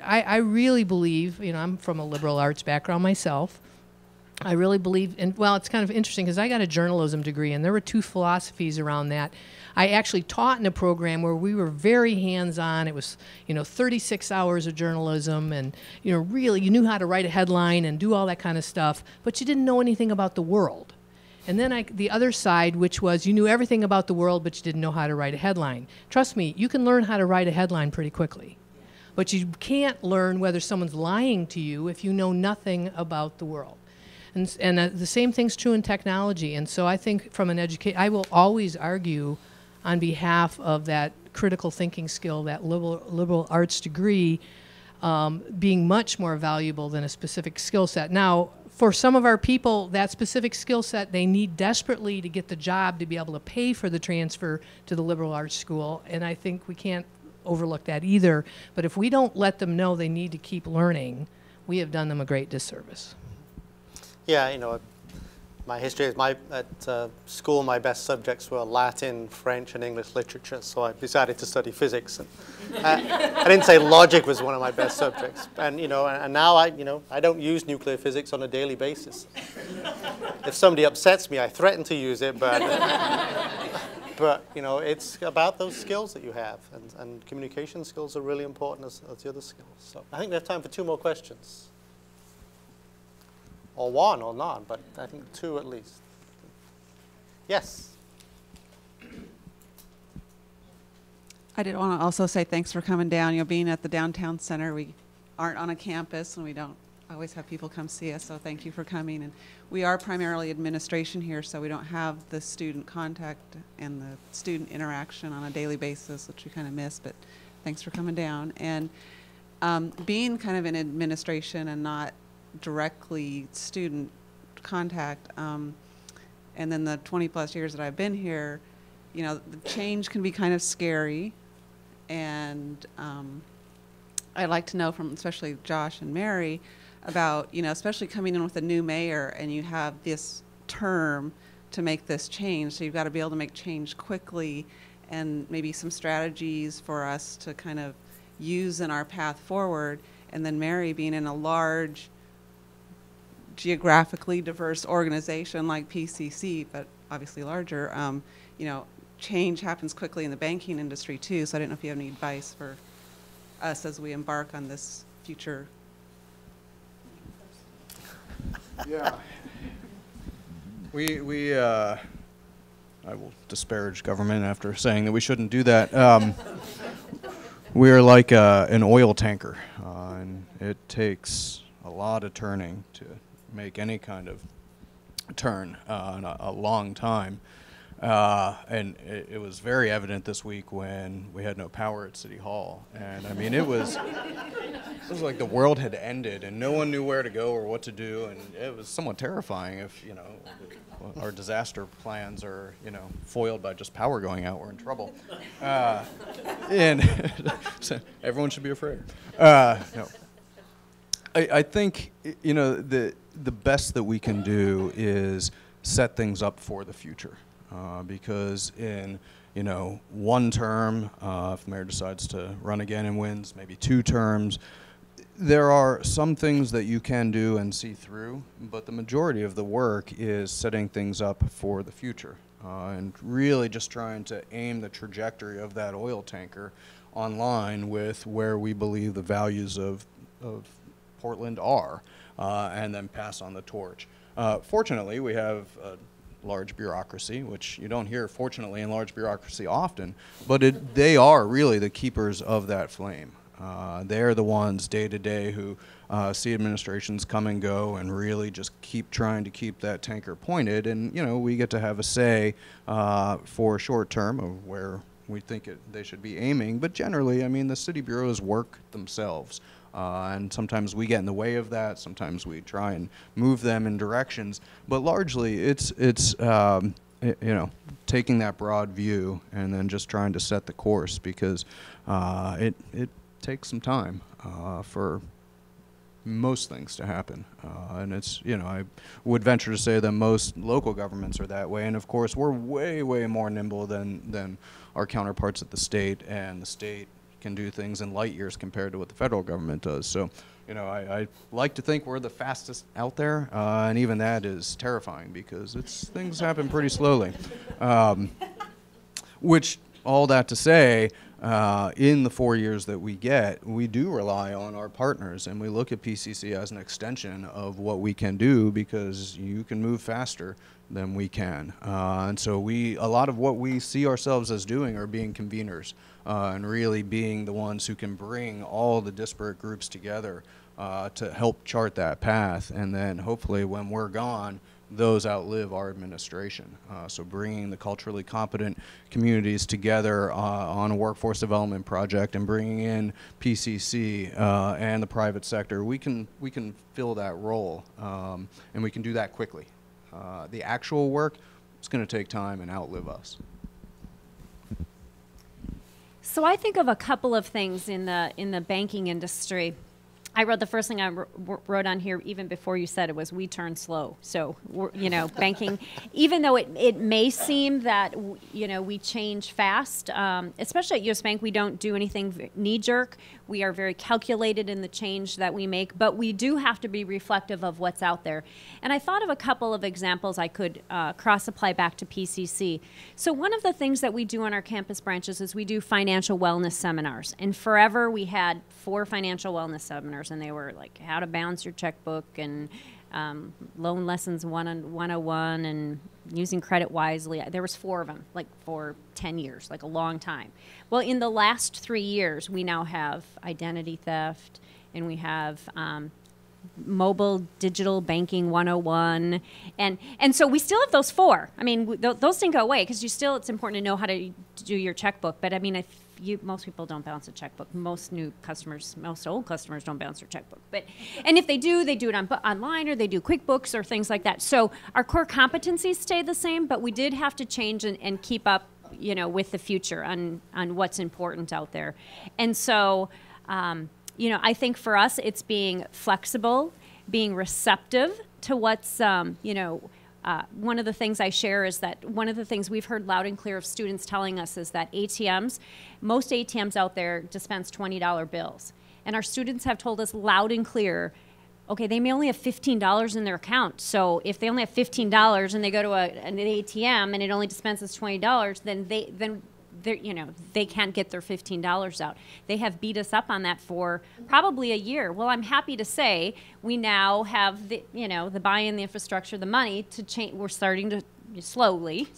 I really believe, I'm from a liberal arts background myself. I really believe, and well, it's kind of interesting because I got a journalism degree, and there were 2 philosophies around that. I actually taught in a program where we were very hands-on. It was, 36 hours of journalism, and, really you knew how to write a headline and do all that kind of stuff, but you didn't know anything about the world. And then the other side, which was you knew everything about the world, but you didn't know how to write a headline. Trust me, you can learn how to write a headline pretty quickly. But you can't learn whether someone's lying to you if you know nothing about the world. And the same thing's true in technology. And so I think from an I will always argue on behalf of that critical thinking skill, that liberal arts degree, being much more valuable than a specific skill set. Now, for some of our people, that specific skill set they need desperately to get the job to be able to pay for the transfer to the liberal arts school, and I think we can't overlook that either. But if we don't let them know they need to keep learning, we have done them a great disservice. Yeah, my history is at school, my best subjects were Latin, French, and English literature, so I decided to study physics. And I didn't say logic was one of my best subjects. And, and now I don't use nuclear physics on a daily basis. If somebody upsets me, I threaten to use it, but it's about those skills that you have, and communication skills are really important as the other skills. So I think we have time for 2 more questions. Or 1 or none, but I think 2 at least. Yes? I did want to also say thanks for coming down. Being at the downtown center, we aren't on a campus, and we don't always have people come see us, so thank you for coming. And we are primarily administration here, so we don't have the student contact and the student interaction on a daily basis, which we kind of miss, but thanks for coming down. And being kind of in administration and not directly student contact. And then the 20 plus years that I've been here, you know, the change can be kind of scary. And I'd like to know from especially Josh and Mary about, you know, especially coming in with a new mayor and you have this term to make this change. So you've got to be able to make change quickly, and maybe some strategies for us to kind of use in our path forward. And then Mary, being in a large, geographically diverse organization like PCC, but obviously larger, you know, change happens quickly in the banking industry too. So I didn't know if you have any advice for us as we embark on this future. Yeah. I will disparage government after saying that we shouldn't do that. We are like an oil tanker, and it takes a lot of turning to make any kind of turn in a long time. And it was very evident this week when we had no power at City Hall. And I mean, it was like the world had ended and no one knew where to go or what to do. And it was somewhat terrifying if, you know, our disaster plans are, you know, foiled by just power going out, we're in trouble. And so everyone should be afraid. No. I think, you know, the best that we can do is set things up for the future. Because in, you know, one term, if the mayor decides to run again and wins, maybe 2 terms, there are some things that you can do and see through, but the majority of the work is setting things up for the future and really just trying to aim the trajectory of that oil tanker on line with where we believe the values of Portland are, and then pass on the torch. Fortunately, we have a large bureaucracy, which you don't hear, fortunately, in large bureaucracy often, but they are really the keepers of that flame. They're the ones day to day who see administrations come and go and really just keep trying to keep that tanker pointed. And, you know, we get to have a say for short term of where we think they should be aiming. But generally, I mean, the city bureaus work themselves. And sometimes we get in the way of that. Sometimes we try and move them in directions. But largely, it's you know, taking that broad view and then just trying to set the course, because it takes some time for most things to happen. And it's, you know, I would venture to say that most local governments are that way. And of course, we're way, way more nimble than our counterparts at the state, and the state can do things in light years compared to what the federal government does. So, you know, I like to think we're the fastest out there, and even that is terrifying because things happen pretty slowly. Which, all that to say, in the 4 years that we get, we do rely on our partners, and we look at PCC as an extension of what we can do, because you can move faster than we can. And so a lot of what we see ourselves as doing are being conveners, and really being the ones who can bring all the disparate groups together to help chart that path. And then hopefully when we're gone, those outlive our administration. So bringing the culturally competent communities together on a workforce development project, and bringing in PCC and the private sector, we can fill that role, and we can do that quickly. The actual work is going to take time and outlive us. So I think of a couple of things in the banking industry. I wrote the first thing I wrote on here, even before you said it, was we turn slow. So, you know, banking, even though it may seem that, you know, we change fast, especially at U.S. Bank, we don't do anything knee-jerk. We are very calculated in the change that we make, but we do have to be reflective of what's out there. And I thought of a couple of examples I could cross-apply back to PCC. So one of the things that we do on our campus branches is we do financial wellness seminars. And forever we had 4 financial wellness seminars, and they were like how to balance your checkbook, and loan lessons 101, and using credit wisely. There was 4 of them, like for 10 years, like a long time. Well, in the last 3 years, we now have identity theft, and we have mobile digital banking 101, and so we still have those 4. I mean, those didn't go away because it's important to know how to do your checkbook. But I mean, most people don't balance a checkbook. Most old customers don't balance their checkbook. And if they do it online, or they do QuickBooks or things like that. So our core competencies stay the same, but we did have to change and keep up, with the future on what's important out there. And so, I think for us, it's being flexible, being receptive to what's, one of the things I share is that one of the things we've heard loud and clear of students telling us is that most ATMs out there dispense $20 bills. And our students have told us loud and clear, okay, they may only have $15 in their account. So if they only have $15 and they go to an ATM and it only dispenses $20, then they can't get their $15 out. They have beat us up on that for probably a year. Well, I'm happy to say we now have the buy-in, the infrastructure, the money to change. We're starting to slowly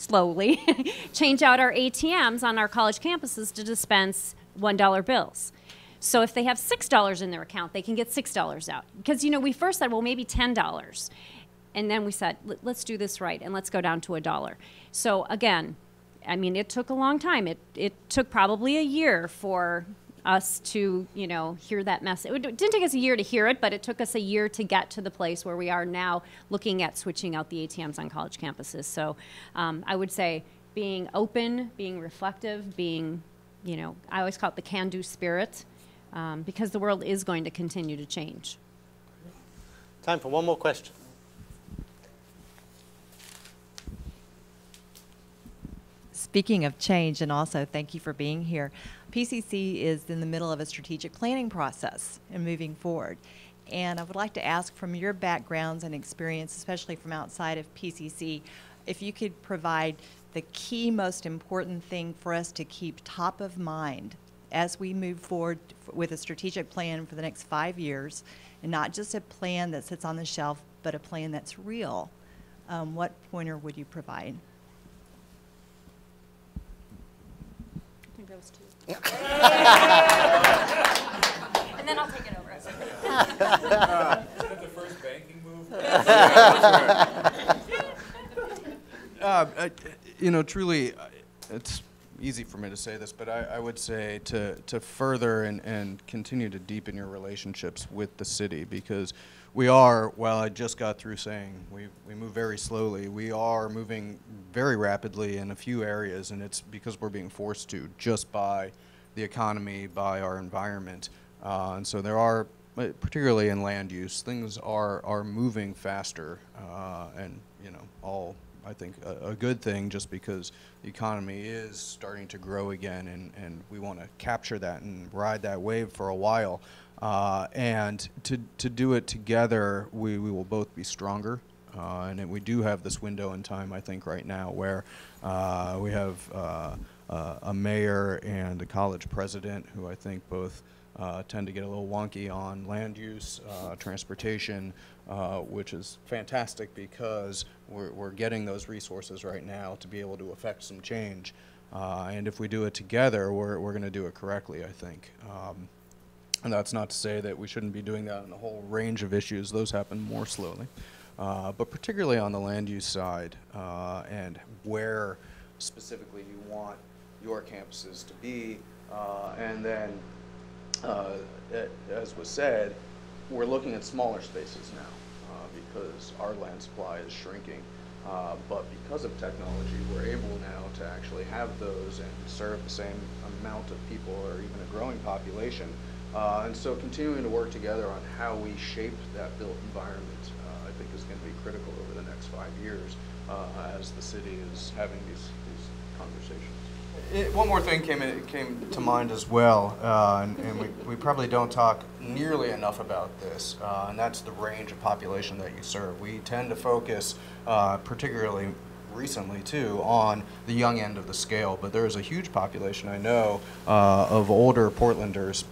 change out our ATMs on our college campuses to dispense $1 bills. So if they have $6 in their account, they can get $6 out. Because, we first said, well, maybe $10. And then we said, let's do this right, and let's go down to $1. So again, I mean, it took a long time. It took probably a year for us to, hear that message. It didn't take us a year to hear it, but it took us a year to get to the place where we are now looking at switching out the ATMs on college campuses. So I would say being open, being reflective, being, I always call it the can-do spirit, because the world is going to continue to change. Time for one more question. Speaking of change, and also thank you for being here, PCC is in the middle of a strategic planning process and moving forward. And I would like to ask, from your backgrounds and experience, especially from outside of PCC, if you could provide the key, most important thing for us to keep top of mind as we move forward with a strategic plan for the next 5 years, and not just a plan that sits on the shelf, but a plan that's real. What pointer would you provide? Goes to. And then I'll take it over. Is that the first banking move? Truly, it's easy for me to say this, but I would say to further and continue to deepen your relationships with the city, because we are, well, I just got through saying we move very slowly. We are moving very rapidly in a few areas, and it's because we're being forced to, just by the economy, by our environment. And so there are, particularly in land use, things are moving faster, and all, I think, a good thing, just because the economy is starting to grow again, and we want to capture that and ride that wave for a while. And to do it together, we will both be stronger. And we do have this window in time, I think, right now, where we have a mayor and a college president who I think both tend to get a little wonky on land use, transportation, which is fantastic, because we're getting those resources right now to be able to affect some change. And if we do it together, we're going to do it correctly, I think. And that's not to say that we shouldn't be doing that on a whole range of issues. Those happen more slowly. But particularly on the land use side, and where specifically you want your campuses to be. And then, as was said, we're looking at smaller spaces now, because our land supply is shrinking. But because of technology, we're able now to actually have those and serve the same amount of people, or even a growing population. And so continuing to work together on how we shape that built environment, I think, is going to be critical over the next 5 years, as the city is having these conversations. One more thing came to mind as well, and we probably don't talk nearly enough about this, and that's the range of population that you serve. We tend to focus, particularly recently too, on the young end of the scale, but there is a huge population, I know, of older Portlanders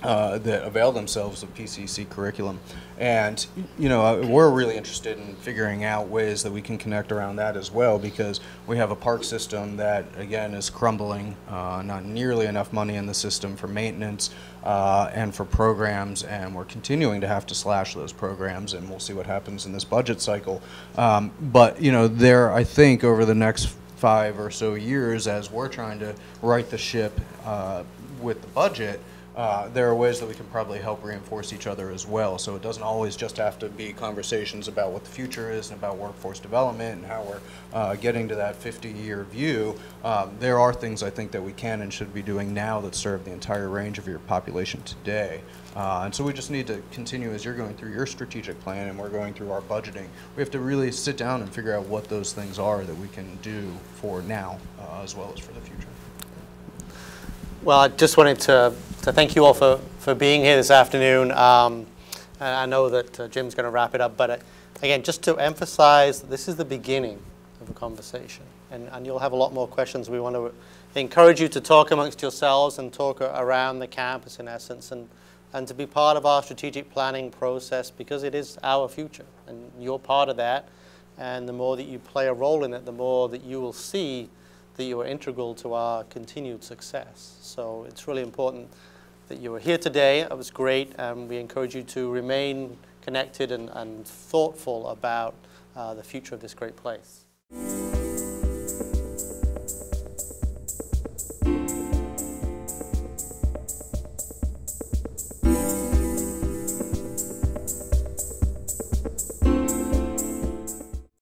that avail themselves of PCC curriculum. And, you know, we're really interested in figuring out ways that we can connect around that as well, because we have a park system that, again, is crumbling, not nearly enough money in the system for maintenance and for programs, and we're continuing to have to slash those programs, and we'll see what happens in this budget cycle. But, you know, I think over the next 5 or so years, as we're trying to right the ship with the budget, there are ways that we can probably help reinforce each other as well. So it doesn't always just have to be conversations about what the future is and about workforce development and how we're getting to that 50-year view. There are things I think that we can and should be doing now that serve the entire range of your population today. And so we just need to continue, as you're going through your strategic plan and we're going through our budgeting, we have to really sit down and figure out what those things are that we can do for now as well as for the future. Well, I just wanted to thank you all for being here this afternoon. And I know that Jim's going to wrap it up, but again, just to emphasize, this is the beginning of a conversation, and you'll have a lot more questions. We want to encourage you to talk amongst yourselves and talk around the campus, in essence, and to be part of our strategic planning process, because it is our future, and you're part of that. And the more that you play a role in it, the more that you will see that you are integral to our continued success. So it's really important that you are here today. It was great, and we encourage you to remain connected and thoughtful about the future of this great place.